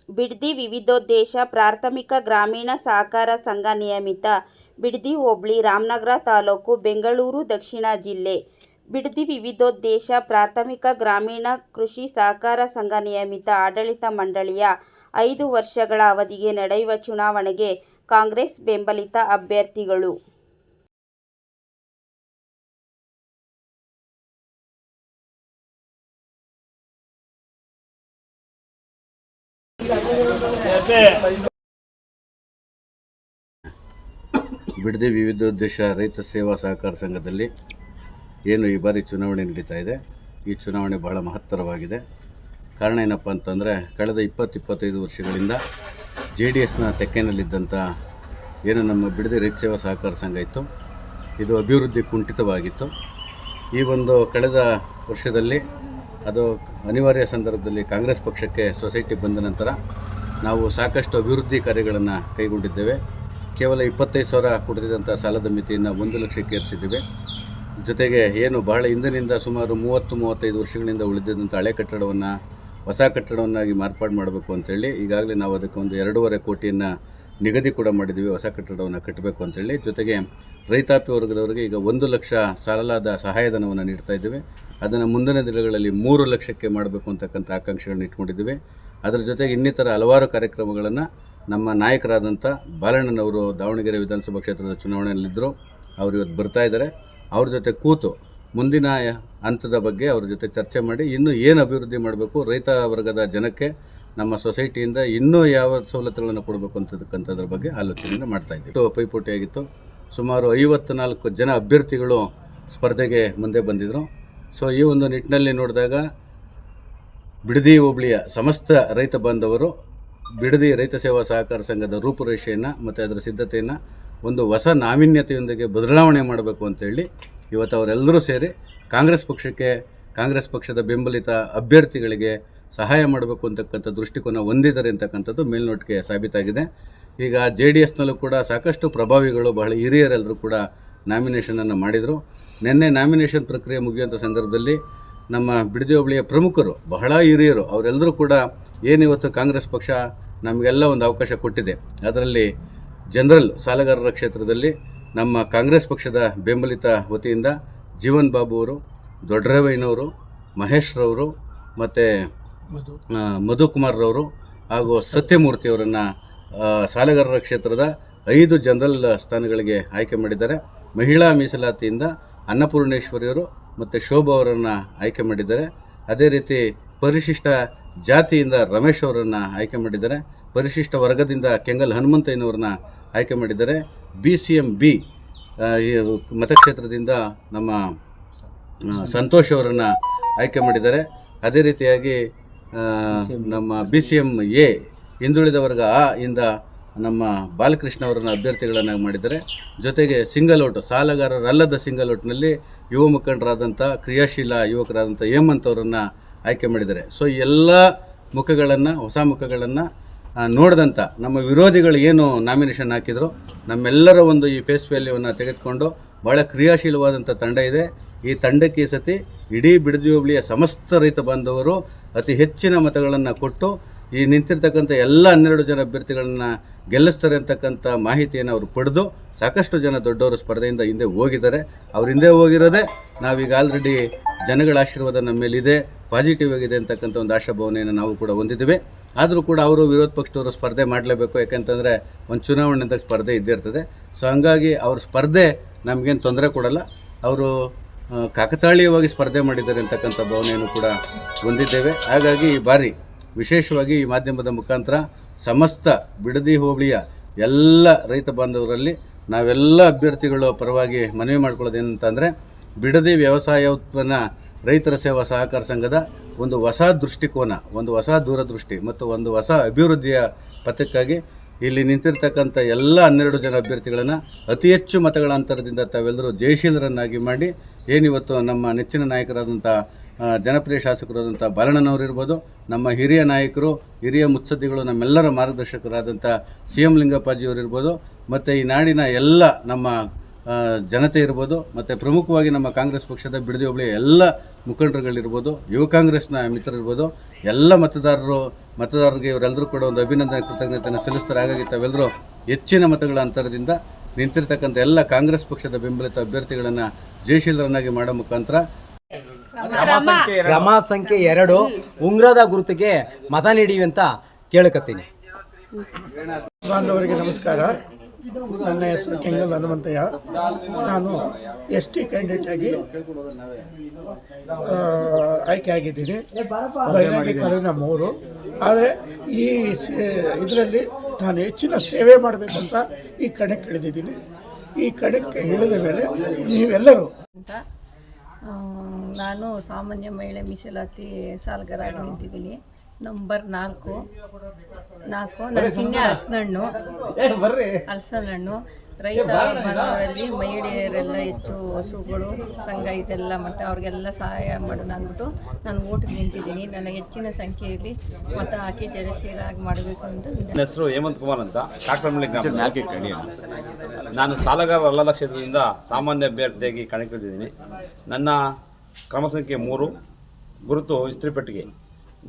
ಬಿಡದಿ ವಿವಿಧೋದ್ದೇಶ ಪ್ರಾಥಮಿಕ ಗ್ರಾಮೀಣ ಸಹಕಾರ ಸಂಘ ನಿಯಮಿತ ಬಿಡದಿ ಹೋಬಳಿ ರಾಮನಗರ ತಾಲೂಕು ಬೆಂಗಳೂರು ದಕ್ಷಿಣ ಜಿಲ್ಲೆ. ಬಿಡದಿ ವಿವಿಧೋದ್ದೇಶ ಪ್ರಾಥಮಿಕ ಗ್ರಾಮೀಣ ಕೃಷಿ ಸಹಕಾರ ಸಂಘ ನಿಯಮಿತ ಆಡಳಿತ ಮಂಡಳಿಯ 5 ವರ್ಷಗಳ ಅವಧಿಗೆ ನಡೆಯುವ ಚುನಾವಣೆಗೆ ಕಾಂಗ್ರೆಸ್ ಬೆಂಬಲಿತ ಅಭ್ಯರ್ಥಿಗಳು. ಬಿಡದಿ ವಿವಿಧೋದ್ದೇಶ ರೈತ ಸೇವಾ ಸಹಕಾರ ಸಂಘದಲ್ಲಿ ಏನು ಈ ಬಾರಿ ಚುನಾವಣೆ ನಡೀತಾ ಇದೆ. ಈ ಚುನಾವಣೆ ಬಹಳ ಮಹತ್ತರವಾಗಿದೆ. ಕಾರಣ ಏನಪ್ಪ ಅಂತಂದರೆ, ಕಳೆದ 20-25 ವರ್ಷಗಳಿಂದ JDSನ ತೆಕ್ಕೆನಲ್ಲಿದ್ದಂಥ ಏನು ನಮ್ಮ ಬಿಡದಿ ರೈತ ಸೇವಾ ಸಹಕಾರ ಸಂಘ ಇತ್ತು, ಇದು ಅಭಿವೃದ್ಧಿ ಕುಂಠಿತವಾಗಿತ್ತು. ಈ ಒಂದು ಕಳೆದ ವರ್ಷದಲ್ಲಿ ಅದು ಅನಿವಾರ್ಯ ಸಂದರ್ಭದಲ್ಲಿ ಕಾಂಗ್ರೆಸ್ ಪಕ್ಷಕ್ಕೆ ಸೊಸೈಟಿ ಬಂದ ನಂತರ ನಾವು ಸಾಕಷ್ಟು ಅಭಿವೃದ್ಧಿ ಕಾರ್ಯಗಳನ್ನು ಕೈಗೊಂಡಿದ್ದೇವೆ. ಕೇವಲ 25,000 ಕೊಡ್ತಿದ್ದಂಥ ಸಾಲದ ಮಿತಿಯನ್ನು 1 ಲಕ್ಷಕ್ಕೆ ಏರಿಸಿದ್ದೇವೆ. ಜೊತೆಗೆ ಏನು ಬಹಳ ಹಿಂದಿನಿಂದ ಸುಮಾರು 30-35 ವರ್ಷಗಳಿಂದ ಉಳಿದಿದ್ದಂಥ ಹಳೆ ಕಟ್ಟಡವನ್ನು ಹೊಸ ಕಟ್ಟಡವನ್ನಾಗಿ ಮಾರ್ಪಾಡು ಮಾಡಬೇಕು ಅಂತೇಳಿ ಈಗಾಗಲೇ ನಾವು ಅದಕ್ಕೆ ಒಂದು 2.5 ಕೋಟಿಯನ್ನು ನಿಗದಿ ಕೂಡ ಮಾಡಿದ್ದೀವಿ, ಹೊಸ ಕಟ್ಟಡವನ್ನು ಕಟ್ಟಬೇಕು ಅಂತೇಳಿ. ಜೊತೆಗೆ ರೈತಾಪಿ ವರ್ಗದವರಿಗೆ ಈಗ 1 ಲಕ್ಷ ಸಾಲದ ಸಹಾಯಧನವನ್ನು ನೀಡ್ತಾ ಇದ್ದೇವೆ. ಅದನ್ನು ಮುಂದಿನ ದಿನಗಳಲ್ಲಿ 3 ಲಕ್ಷಕ್ಕೆ ಮಾಡಬೇಕು ಅಂತಕ್ಕಂಥ ಆಕಾಂಕ್ಷೆಗಳನ್ನು ಇಟ್ಕೊಂಡಿದ್ದೀವಿ. ಅದರ ಜೊತೆಗೆ ಇನ್ನಿತರ ಹಲವಾರು ಕಾರ್ಯಕ್ರಮಗಳನ್ನು ನಮ್ಮ ನಾಯಕರಾದಂಥ ಬಾಲಣ್ಣನವರು ದಾವಣಗೆರೆ ವಿಧಾನಸಭಾ ಕ್ಷೇತ್ರದ ಚುನಾವಣೆಯಲ್ಲಿದ್ದರು. ಅವರು ಇವತ್ತು ಬರ್ತಾ ಇದ್ದಾರೆ. ಅವ್ರ ಜೊತೆ ಕೂತು ಮುಂದಿನ ಹಂತದ ಬಗ್ಗೆ ಅವ್ರ ಜೊತೆ ಚರ್ಚೆ ಮಾಡಿ ಇನ್ನೂ ಏನು ಅಭಿವೃದ್ಧಿ ಮಾಡಬೇಕು, ರೈತ ವರ್ಗದ ಜನಕ್ಕೆ ನಮ್ಮ ಸೊಸೈಟಿಯಿಂದ ಇನ್ನೂ ಯಾವ ಸವಲತ್ತುಗಳನ್ನು ಕೊಡಬೇಕು ಅಂತಕ್ಕಂಥದ್ರ ಬಗ್ಗೆ ಆಲೋಚನೆಯನ್ನು ಮಾಡ್ತಾಯಿದ್ದೀವಿ. ಪೈಪೋಟಿಯಾಗಿತ್ತು. ಸುಮಾರು 54 ಜನ ಅಭ್ಯರ್ಥಿಗಳು ಸ್ಪರ್ಧೆಗೆ ಮುಂದೆ ಬಂದಿದ್ದರು. ಸೊ ಈ ಒಂದು ನಿಟ್ಟಿನಲ್ಲಿ ನೋಡಿದಾಗ ಬಿಡದಿ ಹೋಬಳಿಯ ಸಮಸ್ತ ರೈತ ಬಾಂಧವರು ಬಿಡದಿ ರೈತ ಸೇವಾ ಸಹಕಾರ ಸಂಘದ ರೂಪುರೇಷೆಯನ್ನು ಮತ್ತು ಅದರ ಸಿದ್ಧತೆಯನ್ನು ಒಂದು ಹೊಸ ನಾವೀನ್ಯತೆಯೊಂದಿಗೆ ಬದಲಾವಣೆ ಮಾಡಬೇಕು ಅಂತೇಳಿ ಇವತ್ತು ಅವರೆಲ್ಲರೂ ಸೇರಿ ಕಾಂಗ್ರೆಸ್ ಪಕ್ಷದ ಬೆಂಬಲಿತ ಅಭ್ಯರ್ಥಿಗಳಿಗೆ ಸಹಾಯ ಮಾಡಬೇಕು ಅಂತಕ್ಕಂಥ ದೃಷ್ಟಿಕೋನ ಹೊಂದಿದ್ದಾರೆ ಅಂತಕ್ಕಂಥದ್ದು ಮೇಲ್ನೋಟಿಗೆ ಸಾಬೀತಾಗಿದೆ. ಈಗ JDSನಲ್ಲೂ ಕೂಡ ಸಾಕಷ್ಟು ಪ್ರಭಾವಿಗಳು, ಬಹಳ ಹಿರಿಯರೆಲ್ಲರೂ ಕೂಡ ನಾಮಿನೇಷನನ್ನು ಮಾಡಿದರು. ನಿನ್ನೆ ನಾಮಿನೇಷನ್ ಪ್ರಕ್ರಿಯೆ ಮುಗಿಯುವಂಥ ಸಂದರ್ಭದಲ್ಲಿ ನಮ್ಮ ಬಿಡದಿ ಹೋಬಳಿಯ ಪ್ರಮುಖರು, ಬಹಳ ಹಿರಿಯರು, ಅವರೆಲ್ಲರೂ ಕೂಡ ಏನಿವತ್ತು ಕಾಂಗ್ರೆಸ್ ಪಕ್ಷ ನಮಗೆಲ್ಲ ಒಂದು ಅವಕಾಶ ಕೊಟ್ಟಿದೆ, ಅದರಲ್ಲಿ ಜನರಲ್ ಸಾಲಗಾರರ ಕ್ಷೇತ್ರದಲ್ಲಿ ನಮ್ಮ ಕಾಂಗ್ರೆಸ್ ಪಕ್ಷದ ಬೆಂಬಲಿತ ವತಿಯಿಂದ ಜೀವನ್ ಬಾಬು ಅವರು, ದೊಡ್ಡರೇವಯ್ಯನವರು, ಮಹೇಶ್ರವರು ಮತ್ತು ಮಧುಕುಮಾರ್ರವರು ಹಾಗೂ ಸತ್ಯಮೂರ್ತಿಯವರನ್ನು ಸಾಲಗಾರರ ಕ್ಷೇತ್ರದ 5 ಜನರಲ್ ಸ್ಥಾನಗಳಿಗೆ ಆಯ್ಕೆ ಮಾಡಿದ್ದಾರೆ. ಮಹಿಳಾ ಮೀಸಲಾತಿಯಿಂದ ಅನ್ನಪೂರ್ಣೇಶ್ವರಿಯವರು ಮತ್ತು ಶೋಭಾ ಅವರನ್ನು ಆಯ್ಕೆ ಮಾಡಿದ್ದಾರೆ. ಅದೇ ರೀತಿ ಪರಿಶಿಷ್ಟ ಜಾತಿಯಿಂದ ರಮೇಶ್ ಅವರನ್ನು ಆಯ್ಕೆ ಮಾಡಿದ್ದಾರೆ. ಪರಿಶಿಷ್ಟ ವರ್ಗದಿಂದ ಕೆಂಗಲ್ ಹನುಮಂತಯ್ಯನವ್ರನ್ನ ಆಯ್ಕೆ ಮಾಡಿದ್ದಾರೆ. BCM B ಮತಕ್ಷೇತ್ರದಿಂದ ನಮ್ಮ ಸಂತೋಷ್ ಅವರನ್ನು ಆಯ್ಕೆ ಮಾಡಿದ್ದಾರೆ. ಅದೇ ರೀತಿಯಾಗಿ ನಮ್ಮ BCM A ಹಿಂದುಳಿದ ವರ್ಗ A ಇಂದ ನಮ್ಮ ಬಾಲಕೃಷ್ಣ ಅವರನ್ನು ಅಭ್ಯರ್ಥಿಗಳನ್ನಾಗಿ ಮಾಡಿದ್ದಾರೆ. ಜೊತೆಗೆ ಸಿಂಗಲ್ ಔಟ್, ಸಾಲಗಾರರಲ್ಲದ ಸಿಂಗಲ್ ಔಟ್ನಲ್ಲಿ ಯುವ ಮುಖಂಡರಾದಂಥ ಕ್ರಿಯಾಶೀಲ ಯುವಕರಾದಂಥ ಹೇಮಂತ್ ಅವರನ್ನು ಆಯ್ಕೆ ಮಾಡಿದ್ದಾರೆ. ಸೊ ಎಲ್ಲ ಮುಖಗಳನ್ನು, ಹೊಸ ಮುಖಗಳನ್ನು ನೋಡಿದಂಥ ನಮ್ಮ ವಿರೋಧಿಗಳು ಏನು ನಾಮಿನೇಷನ್ ಹಾಕಿದ್ರು, ನಮ್ಮೆಲ್ಲರ ಒಂದು ಈ ಫೇಸ್ ವ್ಯಾಲ್ಯೂವನ್ನು ತೆಗೆದುಕೊಂಡು ಭಾಳ ಕ್ರಿಯಾಶೀಲವಾದಂಥ ತಂಡ ಇದೆ. ಈ ತಂಡಕ್ಕೆ ಈ ಸತಿ ಇಡೀ ಬಿಡದಿ ಹೋಬಳಿಯ ಸಮಸ್ತ ರೈತ ಬಾಂಧವರು ಅತಿ ಹೆಚ್ಚಿನ ಮತಗಳನ್ನು ಕೊಟ್ಟು ಈ ನಿಂತಿರ್ತಕ್ಕಂಥ ಎಲ್ಲ 12 ಜನ ಅಭ್ಯರ್ಥಿಗಳನ್ನು ಗೆಲ್ಲಿಸ್ತಾರೆ ಅಂತಕ್ಕಂಥ ಮಾಹಿತಿಯನ್ನು ಅವರು ಪಡೆದು ಸಾಕಷ್ಟು ಜನ ದೊಡ್ಡವರು ಸ್ಪರ್ಧೆಯಿಂದ ಹಿಂದೆ ಹೋಗಿದ್ದಾರೆ. ಅವ್ರು ಹಿಂದೆ ಹೋಗಿರೋದೇ ನಾವೀಗ ಆಲ್ರೆಡಿ ಜನಗಳ ಆಶೀರ್ವಾದ ನಮ್ಮ ಮೇಲಿದೆ, ಪಾಸಿಟಿವ್ ಆಗಿದೆ ಅಂತಕ್ಕಂಥ ಒಂದು ಆಶಾಭಾವನೆಯನ್ನು ನಾವು ಕೂಡ ಹೊಂದಿದ್ದೀವಿ. ಆದರೂ ಕೂಡ ಅವರು ವಿರೋಧ ಪಕ್ಷದವರು ಸ್ಪರ್ಧೆ ಮಾಡಲೇಬೇಕು, ಯಾಕೆಂತಂದರೆ ಒಂದು ಚುನಾವಣೆ ಅಂತ ಸ್ಪರ್ಧೆ ಇದ್ದೇ ಇರ್ತದೆ. ಸೊ ಹಂಗಾಗಿ ಅವ್ರ ಸ್ಪರ್ಧೆ ನಮಗೇನು ತೊಂದರೆ ಕೊಡಲ್ಲ. ಅವರು ಕಾಕತಾಳೀಯವಾಗಿ ಸ್ಪರ್ಧೆ ಮಾಡಿದ್ದಾರೆ ಅಂತಕ್ಕಂಥ ಭಾವನೆಯನ್ನು ಕೂಡ ಹೊಂದಿದ್ದೇವೆ. ಹಾಗಾಗಿ ಈ ಬಾರಿ ವಿಶೇಷವಾಗಿ ಈ ಮಾಧ್ಯಮದ ಮುಖಾಂತರ ಸಮಸ್ತ ಬಿಡದಿ ಹೋಬಳಿಯ ಎಲ್ಲ ರೈತ ಬಾಂಧವರಲ್ಲಿ ನಾವೆಲ್ಲ ಅಭ್ಯರ್ಥಿಗಳು ಪರವಾಗಿ ಮನವಿ ಮಾಡ್ಕೊಳ್ಳೋದೇನಂತಂದರೆ, ಬಿಡದಿ ವ್ಯವಸಾಯ ಉತ್ಪನ್ನ ರೈತರ ಸೇವಾ ಸಹಕಾರ ಸಂಘದ ಒಂದು ಹೊಸ ದೃಷ್ಟಿಕೋನ, ಒಂದು ಹೊಸ ದೂರದೃಷ್ಟಿ ಮತ್ತು ಒಂದು ಹೊಸ ಅಭಿವೃದ್ಧಿಯ ಪಥಕ್ಕಾಗಿ ಇಲ್ಲಿ ನಿಂತಿರ್ತಕ್ಕಂಥ ಎಲ್ಲ 12 ಜನ ಅಭ್ಯರ್ಥಿಗಳನ್ನು ಅತಿ ಹೆಚ್ಚು ಮತಗಳ ಅಂತರದಿಂದ ತಾವೆಲ್ಲರೂ ಜಯಶೀಲರನ್ನಾಗಿ ಮಾಡಿ, ಏನಿವತ್ತು ನಮ್ಮ ನೆಚ್ಚಿನ ನಾಯಕರಾದಂಥ ಜನಪ್ರಿಯ ಶಾಸಕರಾದಂಥ ಬಾಲಣ್ಣನವರು ಇರ್ಬೋದು, ನಮ್ಮ ಹಿರಿಯ ನಾಯಕರು, ಹಿರಿಯ ಮುತ್ಸದ್ದಿಗಳು, ನಮ್ಮೆಲ್ಲರ ಮಾರ್ಗದರ್ಶಕರಾದಂಥ CM ಲಿಂಗಪ್ಪಾಜಿಯವರು ಇರ್ಬೋದು, ಮತ್ತು ಈ ನಾಡಿನ ಎಲ್ಲ ನಮ್ಮ ಜನತೆ ಇರ್ಬೋದು, ಮತ್ತು ಪ್ರಮುಖವಾಗಿ ನಮ್ಮ ಕಾಂಗ್ರೆಸ್ ಪಕ್ಷದ ಬಿಡದಿ ಹೋಬಳಿಯ ಎಲ್ಲ ಮುಖಂಡರುಗಳಿರ್ಬೋದು, ಯುವ ಕಾಂಗ್ರೆಸ್ನ ಮಿತ್ರರಿರ್ಬೋದು, ಎಲ್ಲ ಮತದಾರರಿಗೆ ಇವರೆಲ್ಲರೂ ಕೂಡ ಒಂದು ಅಭಿನಂದನೆ ಕೃತಜ್ಞತೆಯನ್ನು ಸಲ್ಲಿಸ್ತಾರೆ. ಹಾಗಾಗಿ ತಾವೆಲ್ಲರೂ ಹೆಚ್ಚಿನ ಮತಗಳ ಅಂತರದಿಂದ ನಿಂತಿರ್ತಕ್ಕಂಥ ಎಲ್ಲ ಕಾಂಗ್ರೆಸ್ ಪಕ್ಷದ ಬೆಂಬಲಿತ ಅಭ್ಯರ್ಥಿಗಳನ್ನು ಜಯಶೀಲರನ್ನಾಗಿ ಮಾಡೋ ಮುಖಾಂತರ ಕ್ರಮ ಸಂಖ್ಯೆ 2 ಉಂಗ್ರದ ಗುರುತಿಗೆ ಮತ ನೀಡಿ ಅಂತ ಕೇಳಕತ್ತೀನಿ. ಬಾಂಧವರಿಗೆ ನಮಸ್ಕಾರ. ನನ್ನ ಹೆಸರು ಕೆಂಗಲ್ ಹನುಮಂತಯ್ಯ. ನಾನು ST ಕ್ಯಾಂಡಿಡೇಟ್ ಆಗಿ ಆಯ್ಕೆ ಆಗಿದ್ದೀನಿ. ಬಹಿರಂಗ ಕಾಲಿನ 3. ಆದರೆ ಈ ಇದರಲ್ಲಿ ನಾನು ಹೆಚ್ಚಿನ ಸೇವೆ ಮಾಡಬೇಕಂತ ಈ ಕಣಕ್ಕೆ ಇಳಿದಿದ್ದೀನಿ. ಈ ಕಣಕ್ಕೆ ಇಳಿದ ಮೇಲೆ ನೀವೆಲ್ಲರೂ ನಾನು ಸಾಮಾನ್ಯ ಮಹಿಳೆ ಮೀಸಲಾತಿ ಸಾಲಗಾರಾಗಿ ನಿಂತಿದ್ದೀನಿ. ನಂಬರ್ 4 ನನ್ನ ಚಿಹ್ನೆ ಹಲಸಿನ ಹಣ್ಣು. ರೈತ ಬಾಂಧವರಲ್ಲಿ ಮಹಿಳೆಯರೆಲ್ಲ ಹೆಚ್ಚು ಹಸುಗಳು ಸಂಘ ಇದೆಲ್ಲ ಮತ್ತು ಅವ್ರಿಗೆಲ್ಲ ಸಹಾಯ ಮಾಡೋಣ ಅಂದ್ಬಿಟ್ಟು ನಾನು ಓಟಿಗೆ ನಿಂತಿದ್ದೀನಿ. ನನ್ನ ಹೆಚ್ಚಿನ ಸಂಖ್ಯೆಯಲ್ಲಿ ಮತ ಹಾಕಿ ಜಯಶೀಲರಾಗಿ ಮಾಡಬೇಕು ಅಂತ. ನನ್ನ ಹೆಸರು ಹೇಮಂತ್ ಕುಮಾರ್ ಅಂತ, ಕಾಕ್ರಮಳ್ಳಿ ಗ್ರಾಮ. ನಾನು ಸಾಲಗಾರ ಅಲ್ಲದ ಕ್ಷೇತ್ರದಿಂದ ಸಾಮಾನ್ಯ ಅಭ್ಯರ್ಥಿಯಾಗಿ ಕಣಕ್ಕಿಳಿದಿದ್ದೀನಿ. ನನ್ನ ಕ್ರಮ ಸಂಖ್ಯೆ 3 ಗುರುತು ಇಸ್ತ್ರಿಪೆಟ್ಟಿಗೆ.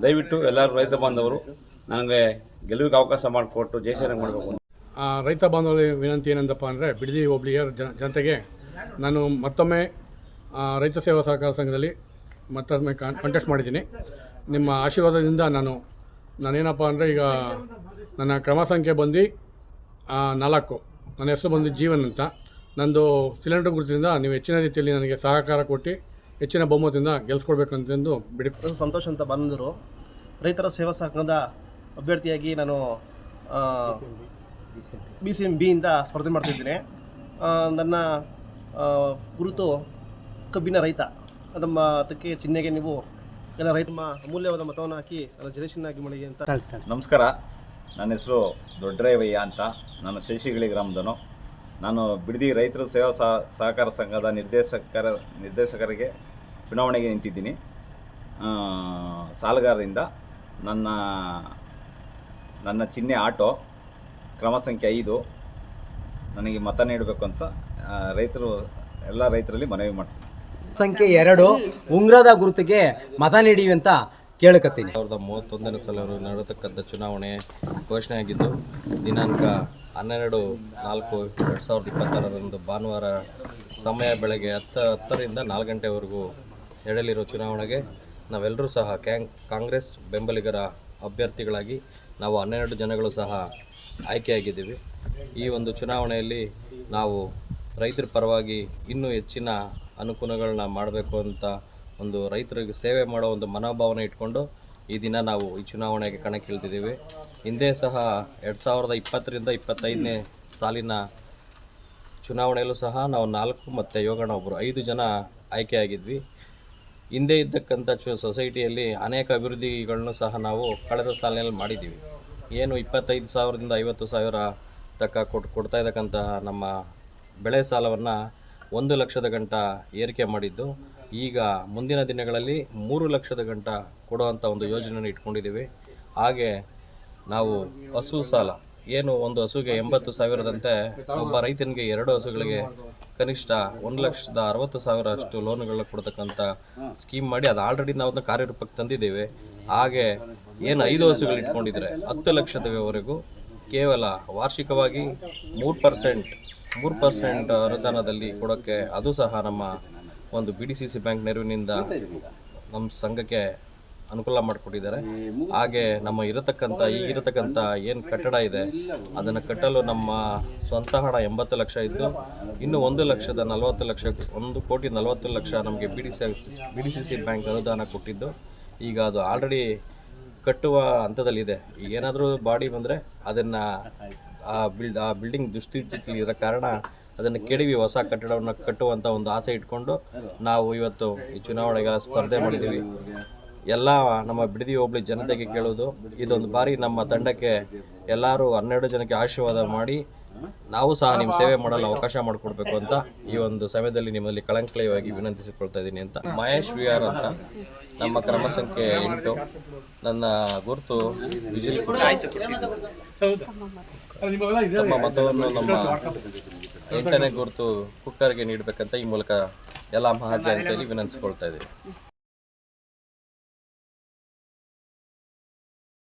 ದಯವಿಟ್ಟು ಎಲ್ಲರೂ ರೈತ ಬಾಂಧವರು ನನಗೆ ಗೆಲುವಿಗೆ ಅವಕಾಶ ಮಾಡಿಕೊಟ್ಟು ಜಯಶೀಲರಾಗಿ ಮಾಡಬೇಕು. ರೈತ ಬಾಂಧವರಿಗೆ ವಿನಂತಿ ಏನಂದಪ್ಪ ಅಂದರೆ, ಬಿಡದಿ ಹೋಬಳಿಯ ಜನತೆಗೆ ನಾನು ಮತ್ತೊಮ್ಮೆ ರೈತ ಸೇವಾ ಸಹಕಾರ ಸಂಘದಲ್ಲಿ ಮತ್ತೊಮ್ಮೆ ಕಂಟೆಸ್ಟ್ ಮಾಡಿದ್ದೀನಿ. ನಿಮ್ಮ ಆಶೀರ್ವಾದದಿಂದ ನಾನೇನಪ್ಪ ಅಂದರೆ, ಈಗ ನನ್ನ ಕ್ರಮ ಸಂಖ್ಯೆ ಬಂದು 4. ನನ್ನ ಹೆಸರು ಬಂದು ಜೀವನ್ ಅಂತ. ನಂದು ಸಿಲಿಂಡರ್ ಗುರುತಿನಿಂದ ನೀವು ಹೆಚ್ಚಿನ ರೀತಿಯಲ್ಲಿ ನನಗೆ ಸಹಕಾರ ಕೊಟ್ಟು ಹೆಚ್ಚಿನ ಬಹುಮತದಿಂದ ಗೆಲ್ಸ್ಕೊಡ್ಬೇಕಂತಂದು ಬಿಡಿ. ಸಂತೋಷ್ ಅಂತ ಬಂದರು. ರೈತರ ಸೇವಾ ಸಂಘದ ಅಭ್ಯರ್ಥಿಯಾಗಿ ನಾನು BCMB ಇಂದ ಸ್ಪರ್ಧೆ ಮಾಡ್ತಿದ್ದೀನಿ. ನನ್ನ ಗುರುತು ಕಬ್ಬಿನ ರೈತ. ನಮ್ಮ ಅದಕ್ಕೆ ಚಿಹ್ನೆಗೆ ನೀವು ಎಲ್ಲ ರೈತ ಅಮೂಲ್ಯವಾದ ಮತವನ್ನು ಹಾಕಿ ನನ್ನ ಜಯಶೀಲನಾಗಿ ಮಾಡಿ ಅಂತ. ನಮಸ್ಕಾರ, ನನ್ನ ಹೆಸರು ದೊಡ್ಡರೇವಯ್ಯ ಅಂತ. ನಾನು ಶೇಷಿಗಳಿ ಗ್ರಾಮದನು. ನಾನು ಬಿಡದಿ ರೈತರ ಸೇವಾ ಸಹಕಾರ ಸಂಘದ ನಿರ್ದೇಶಕರಿಗೆ ಚುನಾವಣೆಗೆ ನಿಂತಿದ್ದೀನಿ. ಸಾಲಗಾರರಿಂದ ನನ್ನ ಚಿಹ್ನೆ ಆಟೋ, ಕ್ರಮ ಸಂಖ್ಯೆ 5. ನನಗೆ ಮತ ನೀಡಬೇಕು ಅಂತ ಎಲ್ಲ ರೈತರಲ್ಲಿ ಮನವಿ ಮಾಡ್ತೀನಿ. ಸಂಖ್ಯೆ 2 ಉಂಗ್ರದ ಗುರುತಿಗೆ ಮತ ನೀಡಿ ಅಂತ ಕೇಳಕತ್ತೀನಿ. 2031ನೇ ಸಲ ನಡೆತಕ್ಕಂಥ ಚುನಾವಣೆ ಘೋಷಣೆಯಾಗಿದ್ದು, ದಿನಾಂಕ 12/4/2026 ಭಾನುವಾರ ಸಮಯ ಬೆಳಗ್ಗೆ 10ರಿಂದ 4 ಗಂಟೆವರೆಗೂ ನಡೆಯಲಿರೋ ಚುನಾವಣೆಗೆ ನಾವೆಲ್ಲರೂ ಸಹ ಕಾಂಗ್ರೆಸ್ ಬೆಂಬಲಿಗರ ಅಭ್ಯರ್ಥಿಗಳಾಗಿ ನಾವು 12 ಜನಗಳು ಸಹ ಆಯ್ಕೆಯಾಗಿದ್ದೀವಿ. ಈ ಒಂದು ಚುನಾವಣೆಯಲ್ಲಿ ನಾವು ರೈತರ ಪರವಾಗಿ ಇನ್ನೂ ಹೆಚ್ಚಿನ ಅನುಕೂಲಗಳನ್ನ ಮಾಡಬೇಕು ಅಂತ ಒಂದು ರೈತರಿಗೆ ಸೇವೆ ಮಾಡೋ ಒಂದು ಮನೋಭಾವನೆ ಇಟ್ಕೊಂಡು ಈ ದಿನ ನಾವು ಈ ಚುನಾವಣೆಗೆ ಕಣಕ್ಕಿಳಿದಿದ್ದೀವಿ. ಹಿಂದೆ ಸಹ 2020ರಿಂದ 25ನೇ ಸಾಲಿನ ಚುನಾವಣೆಯಲ್ಲೂ ಸಹ ನಾವು 4 ಮತ್ತು ಯೋಗಣ್ಣ ಒಬ್ಬರು 5 ಜನ ಆಯ್ಕೆಯಾಗಿದ್ವಿ. ಹಿಂದೆ ಇದ್ದಕ್ಕಂಥ ಸೊಸೈಟಿಯಲ್ಲಿ ಅನೇಕ ಅಭಿವೃದ್ಧಿಗಳನ್ನು ಸಹ ನಾವು ಕಳೆದ ಸಾಲಿನಲ್ಲಿ ಮಾಡಿದ್ದೀವಿ. ಏನು 25,000ದಿಂದ 50,000 ತಕ್ಕ ಕೊಡ್ತಾ ಇದ್ದಕ್ಕಂತಹ ನಮ್ಮ ಬೆಳೆ ಸಾಲವನ್ನು 1 ಲಕ್ಷದ ಗಂಟ ಏರಿಕೆ ಮಾಡಿದ್ದು, ಈಗ ಮುಂದಿನ ದಿನಗಳಲ್ಲಿ 3 ಲಕ್ಷದ ಗಂಟ ಕೊಡುವಂಥ ಒಂದು ಯೋಜನೆಯನ್ನು ಇಟ್ಕೊಂಡಿದ್ದೀವಿ. ಹಾಗೆ ನಾವು ಹಸು ಸಾಲ ಏನು ಒಂದು ಹಸುಗೆ 80,000ದಂತೆ ಒಬ್ಬ ರೈತನಿಗೆ 2 ಹಸುಗಳಿಗೆ ಕನಿಷ್ಠ 1,60,000 ಅಷ್ಟು ಲೋನುಗಳನ್ನ ಕೊಡ್ತಕ್ಕಂಥ ಸ್ಕೀಮ್ ಮಾಡಿ ಅದು ಆಲ್ರೆಡಿ ನಾವು ಅದನ್ನ ಕಾರ್ಯರೂಪಕ್ಕೆ ತಂದಿದ್ದೇವೆ. ಹಾಗೆ ಏನು 5 ಹಸುಗಳು ಇಟ್ಕೊಂಡಿದ್ರೆ 10 ಲಕ್ಷದವರೆಗೂ ಕೇವಲ ವಾರ್ಷಿಕವಾಗಿ 3% ಅನುದಾನದಲ್ಲಿ ಕೊಡೋಕ್ಕೆ ಅದು ಸಹ ನಮ್ಮ ಒಂದು BDCC ಬ್ಯಾಂಕ್ ನೆರವಿನಿಂದ ನಮ್ಮ ಸಂಘಕ್ಕೆ ಅನುಕೂಲ ಮಾಡಿಕೊಟ್ಟಿದ್ದಾರೆ. ಹಾಗೆ ನಮ್ಮ ಇರತಕ್ಕಂಥ ಏನು ಕಟ್ಟಡ ಇದೆ ಅದನ್ನು ಕಟ್ಟಲು ನಮ್ಮ ಸ್ವಂತ ಹಣ 80 ಲಕ್ಷ ಇದ್ದು, ಇನ್ನು 1,40,00,000 ನಮಗೆ BDCC ಬ್ಯಾಂಕ್ ಅನುದಾನ ಕೊಟ್ಟಿದ್ದು, ಈಗ ಅದು ಆಲ್ರೆಡಿ ಕಟ್ಟುವ ಹಂತದಲ್ಲಿದೆ. ಈಗ ಏನಾದರೂ ಬಾಡಿ ಬಂದರೆ ಅದನ್ನು ಆ ಬಿಲ್ಡಿಂಗ್ ದುಸ್ಥಿತಿಯಲ್ಲಿ ಇರೋ ಕಾರಣ ಅದನ್ನು ಕೆಡವಿ ಹೊಸ ಕಟ್ಟಡವನ್ನು ಕಟ್ಟುವಂಥ ಒಂದು ಆಸೆ ಇಟ್ಕೊಂಡು ನಾವು ಇವತ್ತು ಈ ಚುನಾವಣೆಗೆ ಸ್ಪರ್ಧೆ ಮಾಡಿದ್ದೀವಿ. ಎಲ್ಲ ನಮ್ಮ ಬಿಡದಿ ಹೋಬಳಿ ಜನತೆಗೆ ಕೇಳೋದು, ಇದೊಂದು ಬಾರಿ ನಮ್ಮ ತಂಡಕ್ಕೆ ಎಲ್ಲರೂ 12 ಜನಕ್ಕೆ ಆಶೀರ್ವಾದ ಮಾಡಿ ನಾವು ಸಹ ನಿಮ್ಮ ಸೇವೆ ಮಾಡಲು ಅವಕಾಶ ಮಾಡಿಕೊಡ್ಬೇಕು ಅಂತ ಈ ಒಂದು ಸಮಯದಲ್ಲಿ ನಿಮ್ಮಲ್ಲಿ ಕಳಂಕಳೆಯಾಗಿ ವಿನಂತಿಸಿಕೊಳ್ತಾ ಇದ್ದೀನಿ ಅಂತ. ಮಹೇಶ್ ವಿಆರ್ ಅಂತ ನಮ್ಮ ಕ್ರಮ ಸಂಖ್ಯೆ 8. ನನ್ನ ಗುರುತು ವಿಜಿಲ್ ತಮ್ಮ ಮತವನ್ನು ನಮ್ಮ 8ನೇ ಗುರುತು ಕುಕ್ಕರ್ಗೆ ನೀಡಬೇಕಂತ ಈ ಮೂಲಕ ಎಲ್ಲ ಮಹಾಜನತೆಯಲ್ಲಿ ವಿನಂತಿಸ್ಕೊಳ್ತಾ ಇದ್ದೀವಿ.